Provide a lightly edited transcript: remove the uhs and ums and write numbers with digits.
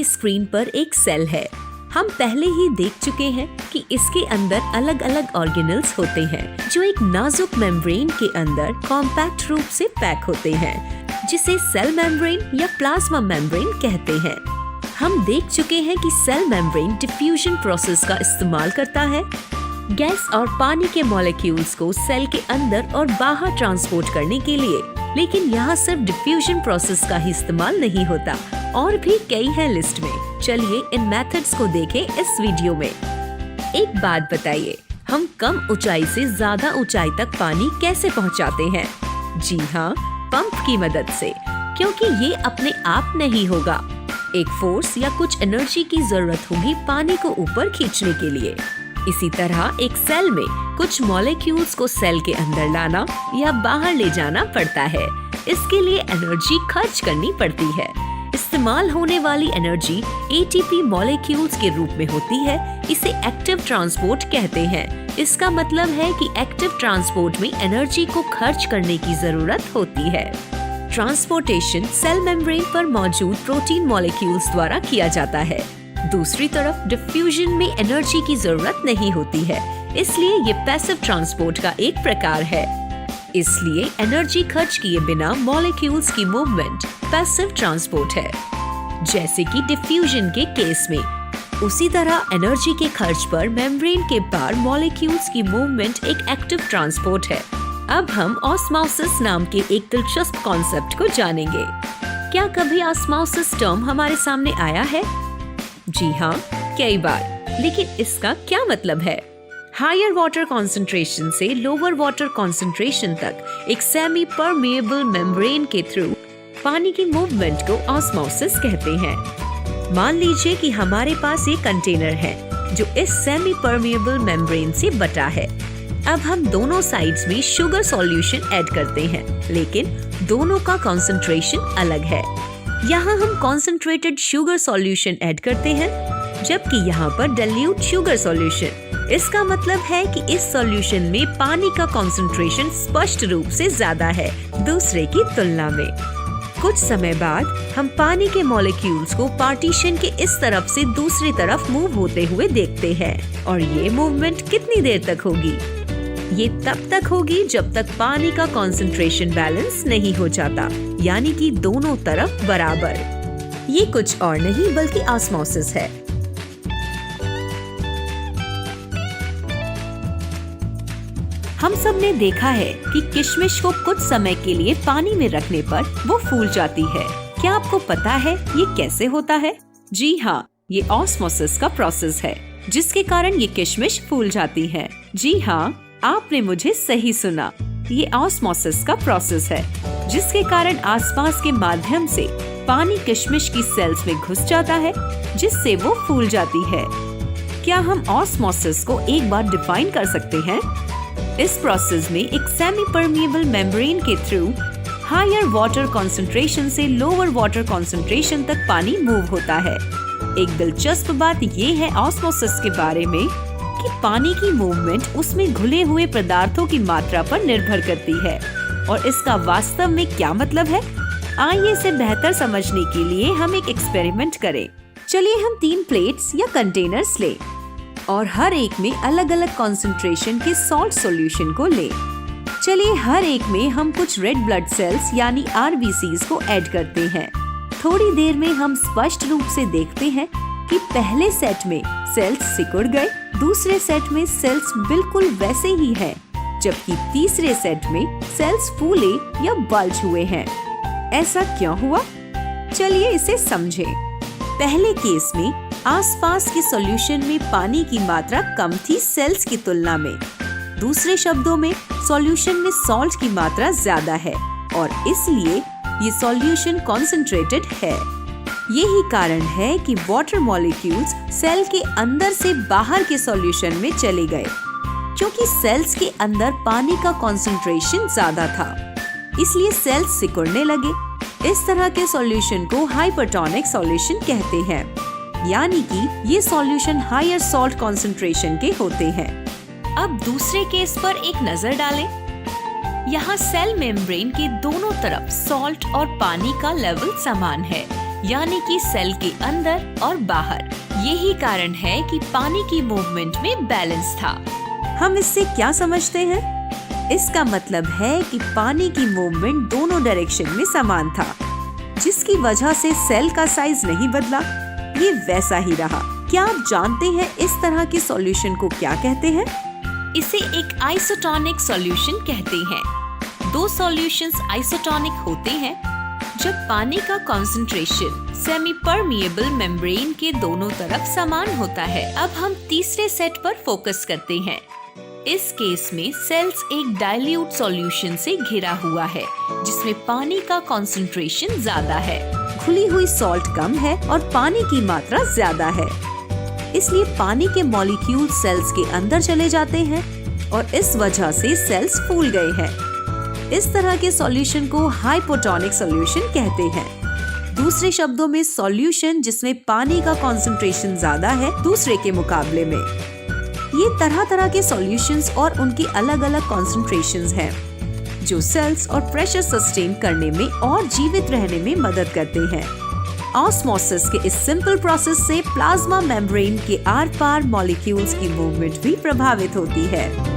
की स्क्रीन पर एक सेल है। हम पहले ही देख चुके हैं कि इसके अंदर अलग अलग ऑर्गेनल्स होते हैं जो एक नाजुक मेम्ब्रेन के अंदर कॉम्पैक्ट रूप से पैक होते हैं, जिसे सेल मेम्ब्रेन या प्लाज्मा मेम्ब्रेन कहते हैं। हम देख चुके हैं कि सेल मेम्ब्रेन डिफ्यूजन प्रोसेस का इस्तेमाल करता है गैस और पानी के मॉलिक्यूल्स को सेल के अंदर और बाहर ट्रांसपोर्ट करने के लिए। लेकिन यहाँ सिर्फ डिफ्यूजन प्रोसेस का ही इस्तेमाल नहीं होता, और भी कई हैं लिस्ट में। चलिए इन मेथड्स को देखें इस वीडियो में। एक बात बताइए, हम कम ऊंचाई से ज्यादा ऊंचाई तक पानी कैसे पहुँचाते हैं? जी हाँ, पंप की मदद से, क्योंकि ये अपने आप नहीं होगा। एक फोर्स या कुछ एनर्जी की जरूरत होगी पानी को ऊपर खींचने के लिए। इसी तरह एक सेल में कुछ मॉलिक्यूल्स को सेल के अंदर लाना या बाहर ले जाना पड़ता है। इसके लिए एनर्जी खर्च करनी पड़ती है। इस्तेमाल होने वाली एनर्जी एटीपी मॉलिक्यूल्स के रूप में होती है। इसे एक्टिव ट्रांसपोर्ट कहते हैं। इसका मतलब है कि एक्टिव ट्रांसपोर्ट में एनर्जी को खर्च करने की जरूरत होती है। ट्रांसपोर्टेशन सेल मेम्ब्रेन पर मौजूद प्रोटीन मॉलिक्यूल्स द्वारा किया जाता है। दूसरी तरफ डिफ्यूजन में एनर्जी की जरूरत नहीं होती है, इसलिए ये पैसिव ट्रांसपोर्ट का एक प्रकार है। इसलिए एनर्जी खर्च किए बिना मॉलिक्यूल्स की मूवमेंट पैसिव ट्रांसपोर्ट है, जैसे कि डिफ्यूजन के केस में। उसी तरह एनर्जी के खर्च पर मेम्ब्रेन के पार मॉलिक्यूल्स की मूवमेंट एक एक्टिव ट्रांसपोर्ट है। अब हम ऑस्मोसिस नाम के एक दिलचस्प कॉन्सेप्ट को जानेंगे। क्या कभी ऑस्मोसिस टर्म हमारे सामने आया है? जी हाँ, कई बार। लेकिन इसका क्या मतलब है? हायर वाटर कॉन्सेंट्रेशन से लोअर वाटर कॉन्सेंट्रेशन तक एक सेमी परमेएबल मेम्ब्रेन के थ्रू पानी की मूवमेंट को ऑस्मोसिस कहते हैं। मान लीजिए कि हमारे पास एक कंटेनर है जो इस सेमी परमेएबल मेम्ब्रेन से बटा है। अब हम दोनों साइड्स में शुगर सॉल्यूशन ऐड करते हैं, लेकिन दोनों का कॉन्सेंट्रेशन अलग है। यहाँ हम कॉन्सेंट्रेटेड शुगर सॉल्यूशन ऐड करते हैं, जबकि यहाँ पर डाइल्यूट शुगर सॉल्यूशन। इसका मतलब है कि इस सॉल्यूशन में पानी का कॉन्सेंट्रेशन स्पष्ट रूप से ज्यादा है दूसरे की तुलना में। कुछ समय बाद हम पानी के मॉलिक्यूल्स को पार्टीशन के इस तरफ से दूसरी तरफ मूव होते हुए देखते हैं, और ये मूवमेंट कितनी देर तक होगी? ये तब तक होगी जब तक पानी का कॉन्सेंट्रेशन बैलेंस नहीं हो जाता, यानी कि दोनों तरफ बराबर। ये कुछ और नहीं बल्कि ऑस्मोसिस है। हम सब ने देखा है कि किशमिश को कुछ समय के लिए पानी में रखने पर वो फूल जाती है। क्या आपको पता है ये कैसे होता है? जी हाँ, ये ऑस्मोसिस का प्रोसेस है, जिसके कारण ये किशमिश फूल जाती है। जी हाँ, आपने मुझे सही सुना। ये ऑस्मोसिस का प्रोसेस है, जिसके कारण आसपास के माध्यम से पानी किशमिश की सेल्स में घुस जाता है, जिससे वो फूल जाती है। क्या हम ऑस्मोसिस को एक बार डिफाइन कर सकते हैं? इस प्रोसेस में एक सेमी परमेएबल मेम्ब्रेन के थ्रू हायर वाटर कॉन्सेंट्रेशन से लोअर वाटर कॉन्सेंट्रेशन तक पानी मूव होता है। एक दिलचस्प बात ये है ऑस्मोसिस के बारे में कि पानी की मूवमेंट उसमें घुले हुए पदार्थों की मात्रा पर निर्भर करती है। और इसका वास्तव में क्या मतलब है? आइए इसे बेहतर समझने के लिए हम एक एक्सपेरिमेंट करें। चलिए हम 3 प्लेट्स या कंटेनर्स लें और हर एक में अलग अलग कॉन्सेंट्रेशन के सॉल्ट सॉल्यूशन को लें। चलिए हर एक में हम कुछ रेड ब्लड सेल्स यानी RBCs को ऐड करते हैं। थोड़ी देर में हम स्पष्ट रूप से देखते हैं कि पहले सेट में सेल्स सिकुड़ गए, दूसरे सेट में सेल्स बिल्कुल वैसे ही हैं, जबकि तीसरे सेट में सेल्स फूले या बल्ज हुए हैं। ऐसा क्यों हुआ? चलिए इसे समझें। पहले केस में आसपास के सॉल्यूशन में पानी की मात्रा कम थी सेल्स की तुलना में। दूसरे शब्दों में सॉल्यूशन में सॉल्ट की मात्रा ज्यादा है और इसलिए ये सॉल्यूशन कॉन्सेंट्रेटेड है। यही कारण है कि वाटर मॉलिक्यूल्स सेल के अंदर से बाहर के सॉल्यूशन में चले गए, क्योंकि सेल्स के अंदर पानी का कॉन्सेंट्रेशन ज्यादा था, इसलिए सेल्स सिकुड़ने लगे। इस तरह के सॉल्यूशन को हाइपरटोनिक सॉल्यूशन कहते हैं, यानी कि ये सॉल्यूशन हायर सॉल्ट कॉन्सेंट्रेशन के होते हैं। अब दूसरे केस पर एक नजर डालें। यहाँ सेल मेम्ब्रेन के दोनों तरफ सॉल्ट और पानी का लेवल समान है, यानी कि सेल के अंदर और बाहर। यही कारण है कि पानी की मूवमेंट में बैलेंस था। हम इससे क्या समझते हैं? इसका मतलब है कि पानी की मूवमेंट दोनों डायरेक्शन में समान था, जिसकी वजह से सेल का साइज नहीं बदला, ये वैसा ही रहा। क्या आप जानते हैं इस तरह के सॉल्यूशन को क्या कहते हैं? इसे एक आइसोटोनिक सॉल्यूशन कहते हैं। दो सॉल्यूशंस आइसोटोनिक होते हैं जब पानी का कंसंट्रेशन सेमी परमिएबल मेम्ब्रेन के दोनों तरफ समान होता है। अब हम तीसरे सेट पर फोकस करते हैं। इस केस में सेल्स एक डाइल्यूट सॉल्यूशन से घिरा हुआ है, जिसमें पानी का कंसंट्रेशन ज्यादा है। खुली हुई सॉल्ट कम है और पानी की मात्रा ज्यादा है, इसलिए पानी के मॉलिक्यूल सेल्स के अंदर चले जाते हैं और इस वजह से सेल्स फूल गए हैं। इस तरह के सॉल्यूशन को हाइपोटोनिक सॉल्यूशन कहते हैं। दूसरे शब्दों में सॉल्यूशन जिसमें पानी का कंसंट्रेशन ज्यादा है दूसरे के मुकाबले में। ये तरह तरह के सॉल्यूशंस और उनकी अलग अलग कॉन्सेंट्रेशंस हैं, जो सेल्स और प्रेशर सस्टेन करने में और जीवित रहने में मदद करते हैं। ऑस्मोसिस के इस सिंपल प्रोसेस से प्लाज्मा मेम्ब्रेन के आर पार मॉलिक्यूल्स की मूवमेंट भी प्रभावित होती है।